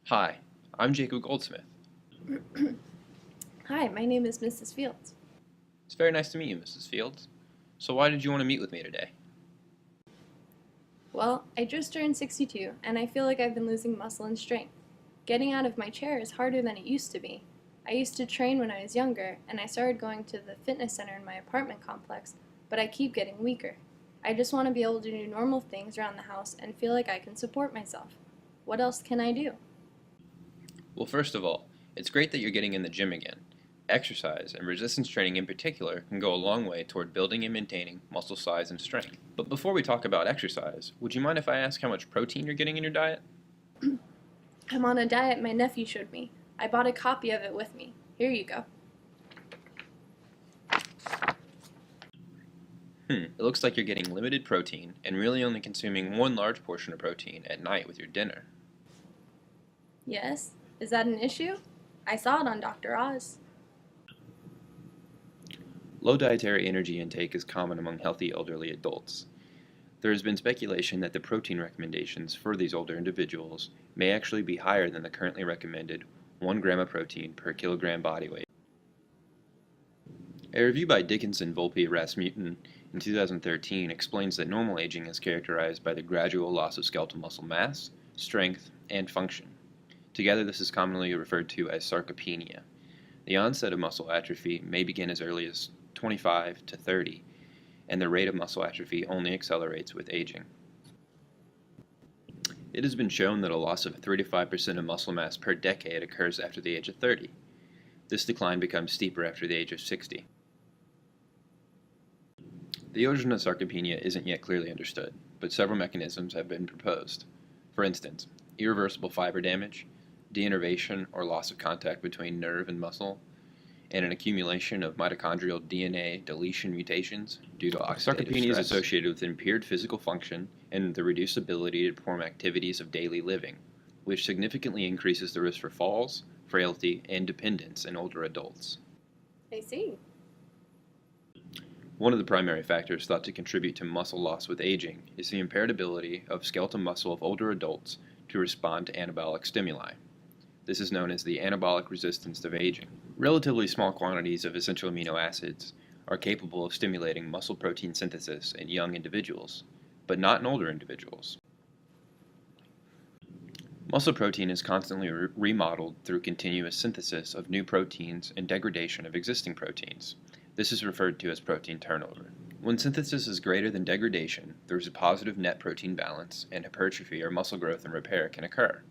Hi, I'm Jacob Goldsmith. Hi, my name is Mrs. Fields. It's very nice to meet you, Mrs. Fields. So why did you want to meet with me today? Well, I just turned 62 and I feel like I've been losing muscle and strength. Getting out of my chair is harder than it used to be. I used to train when I was younger and I started going to the fitness center in my apartment complex, but I keep getting weaker. I just want to be able to do normal things around the house and feel like I can support myself. What else can I do? Well, first of all, it's great that you're getting in the gym again. Exercise, and resistance training in particular, can go a long way toward building and maintaining muscle size and strength. But before we talk about exercise, would you mind if I ask how much protein you're getting in your diet? I'm on a diet my nephew showed me. I bought a copy of it with me. Here you go. It looks like you're getting limited protein and really only consuming one large portion of protein at night with your dinner. Yes? Is that an issue? I saw it on Dr. Oz. Low dietary energy intake is common among healthy elderly adults. There has been speculation that the protein recommendations for these older individuals may actually be higher than the currently recommended 1 gram of protein per kilogram body weight. A review by Dickinson, Volpe, Rasmussen in 2013 explains that normal aging is characterized by the gradual loss of skeletal muscle mass, strength, and function. Together, this is commonly referred to as sarcopenia. The onset of muscle atrophy may begin as early as 25 to 30, and the rate of muscle atrophy only accelerates with aging. It has been shown that a loss of 3 to 5% of muscle mass per decade occurs after the age of 30. This decline becomes steeper after the age of 60. The origin of sarcopenia isn't yet clearly understood, but several mechanisms have been proposed. For instance, irreversible fiber damage, deinnervation or loss of contact between nerve and muscle, and an accumulation of mitochondrial DNA deletion mutations due to oxidative Sarcopenia is stress. associated with impaired physical function and the reduced ability to perform activities of daily living, which significantly increases the risk for falls, frailty, and dependence in older adults. I see. One of the primary factors thought to contribute to muscle loss with aging is the impaired ability of skeletal muscle of older adults to respond to anabolic stimuli. This is known as the anabolic resistance of aging. Relatively small quantities of essential amino acids are capable of stimulating muscle protein synthesis in young individuals, but not in older individuals. Muscle protein is constantly remodeled through continuous synthesis of new proteins and degradation of existing proteins. This is referred to as protein turnover. When synthesis is greater than degradation, there is a positive net protein balance, and hypertrophy or muscle growth and repair can occur.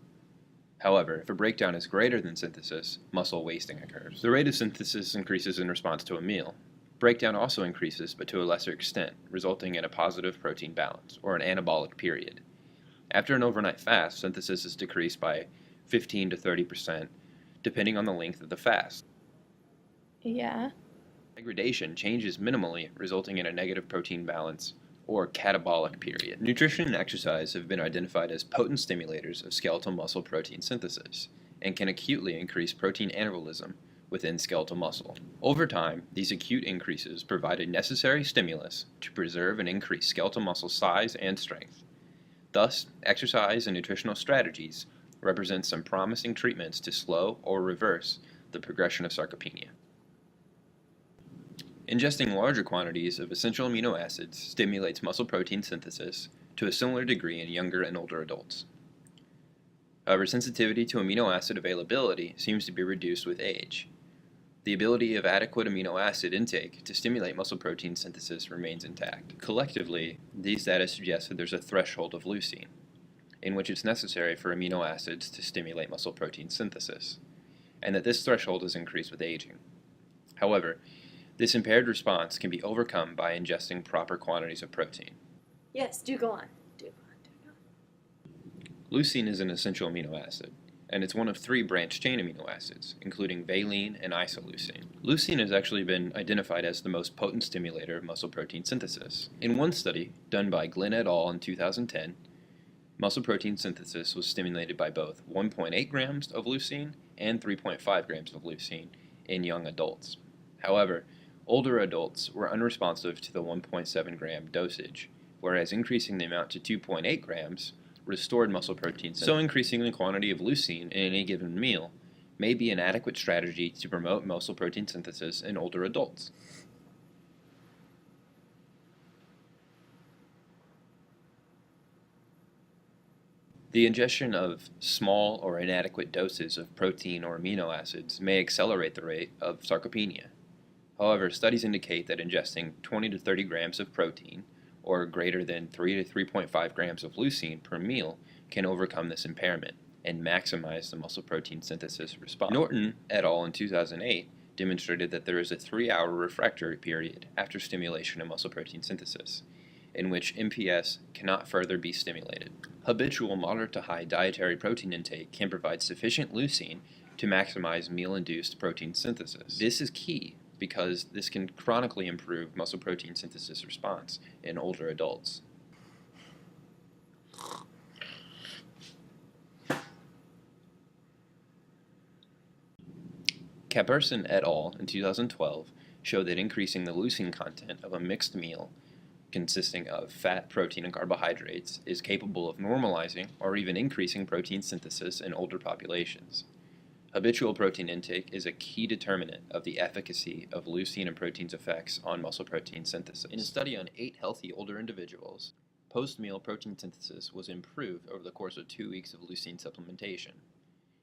However, if a breakdown is greater than synthesis, muscle wasting occurs. The rate of synthesis increases in response to a meal. Breakdown also increases, but to a lesser extent, resulting in a positive protein balance, or an anabolic period. After an overnight fast, synthesis is decreased by 15 to 30%, depending on the length of the fast. Yeah. Degradation changes minimally, resulting in a negative protein balance, or catabolic period. Nutrition and exercise have been identified as potent stimulators of skeletal muscle protein synthesis, and can acutely increase protein anabolism within skeletal muscle. Over time, these acute increases provide a necessary stimulus to preserve and increase skeletal muscle size and strength. Thus, exercise and nutritional strategies represent some promising treatments to slow or reverse the progression of sarcopenia. Ingesting larger quantities of essential amino acids stimulates muscle protein synthesis to a similar degree in younger and older adults. However, sensitivity to amino acid availability seems to be reduced with age. The ability of adequate amino acid intake to stimulate muscle protein synthesis remains intact. Collectively, these data suggest that there's a threshold of leucine, in which it's necessary for amino acids to stimulate muscle protein synthesis, and that this threshold is increased with aging. However, this impaired response can be overcome by ingesting proper quantities of protein. Yes, do go on. Do go on, do go on. Leucine is an essential amino acid, and it's one of 3 branched-chain amino acids, including valine and isoleucine. Leucine has actually been identified as the most potent stimulator of muscle protein synthesis. In one study, done by Glenn et al. In 2010, muscle protein synthesis was stimulated by both 1.8 grams of leucine and 3.5 grams of leucine in young adults. However, older adults were unresponsive to the 1.7 gram dosage, whereas increasing the amount to 2.8 grams restored muscle protein synthesis. So increasing the quantity of leucine in any given meal may be an adequate strategy to promote muscle protein synthesis in older adults. The ingestion of small or inadequate doses of protein or amino acids may accelerate the rate of sarcopenia. However, studies indicate that ingesting 20 to 30 grams of protein, or greater than 3 to 3.5 grams of leucine per meal, can overcome this impairment and maximize the muscle protein synthesis response. Norton et al. In 2008 demonstrated that there is a 3-hour refractory period after stimulation of muscle protein synthesis, in which MPS cannot further be stimulated. Habitual moderate to high dietary protein intake can provide sufficient leucine to maximize meal-induced protein synthesis. This is key because this can chronically improve muscle protein synthesis response in older adults. Kapurson et al. In 2012 showed that increasing the leucine content of a mixed meal consisting of fat, protein, and carbohydrates is capable of normalizing or even increasing protein synthesis in older populations. Habitual protein intake is a key determinant of the efficacy of leucine and protein's effects on muscle protein synthesis. In a study on 8 healthy older individuals, post-meal protein synthesis was improved over the course of 2 weeks of leucine supplementation.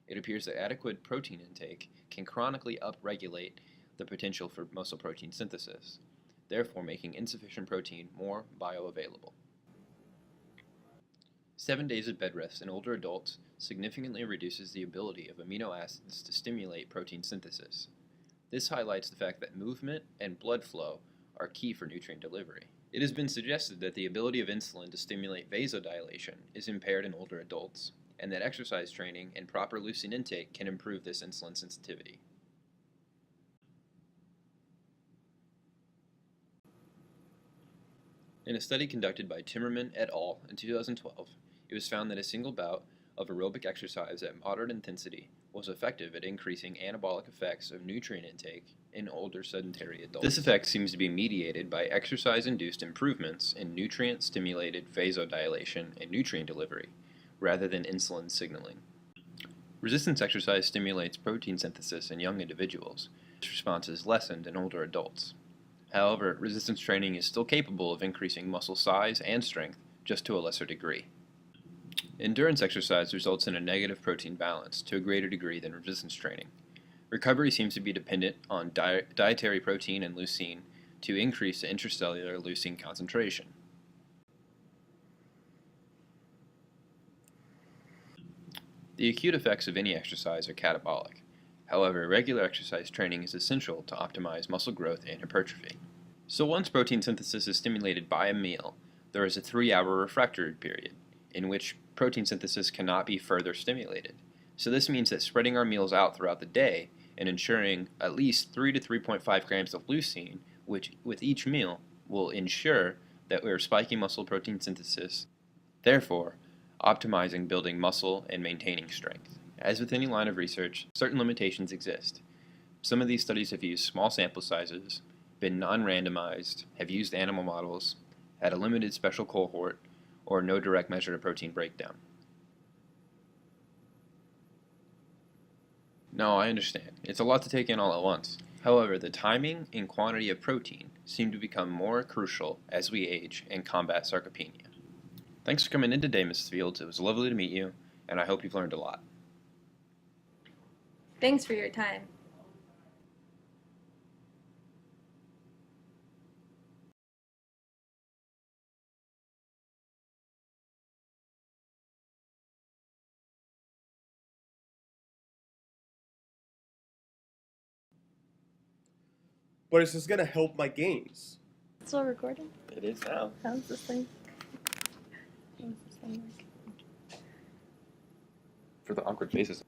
It appears that adequate protein intake can chronically upregulate the potential for muscle protein synthesis, therefore making insufficient protein more bioavailable. 7 days of bed rest in older adults significantly reduces the ability of amino acids to stimulate protein synthesis. This highlights the fact that movement and blood flow are key for nutrient delivery. It has been suggested that the ability of insulin to stimulate vasodilation is impaired in older adults, and that exercise training and proper leucine intake can improve this insulin sensitivity. In a study conducted by Timmerman et al. In 2012, it was found that a single bout of aerobic exercise at moderate intensity was effective at increasing anabolic effects of nutrient intake in older sedentary adults. This effect seems to be mediated by exercise-induced improvements in nutrient-stimulated vasodilation and nutrient delivery, rather than insulin signaling. Resistance exercise stimulates protein synthesis in young individuals. This response is lessened in older adults. However, resistance training is still capable of increasing muscle size and strength, just to a lesser degree. Endurance exercise results in a negative protein balance to a greater degree than resistance training. Recovery seems to be dependent on dietary protein and leucine to increase the intracellular leucine concentration. The acute effects of any exercise are catabolic. However, regular exercise training is essential to optimize muscle growth and hypertrophy. So once protein synthesis is stimulated by a meal, there is a 3-hour refractory period, in which protein synthesis cannot be further stimulated. So this means that spreading our meals out throughout the day and ensuring at least 3 to 3.5 grams of leucine with each meal will ensure that we are spiking muscle protein synthesis, therefore optimizing building muscle and maintaining strength. As with any line of research, certain limitations exist. Some of these studies have used small sample sizes, been non-randomized, have used animal models, had a limited special cohort, or no direct measure of protein breakdown. No, I understand. It's a lot to take in all at once. However, the timing and quantity of protein seem to become more crucial as we age and combat sarcopenia. Thanks for coming in today, Mrs. Fields. It was lovely to meet you, and I hope you've learned a lot. Thanks for your time. But it's just gonna help my gains. Still recording? It is now. How's this thing? How's this thing work? For the awkward faces.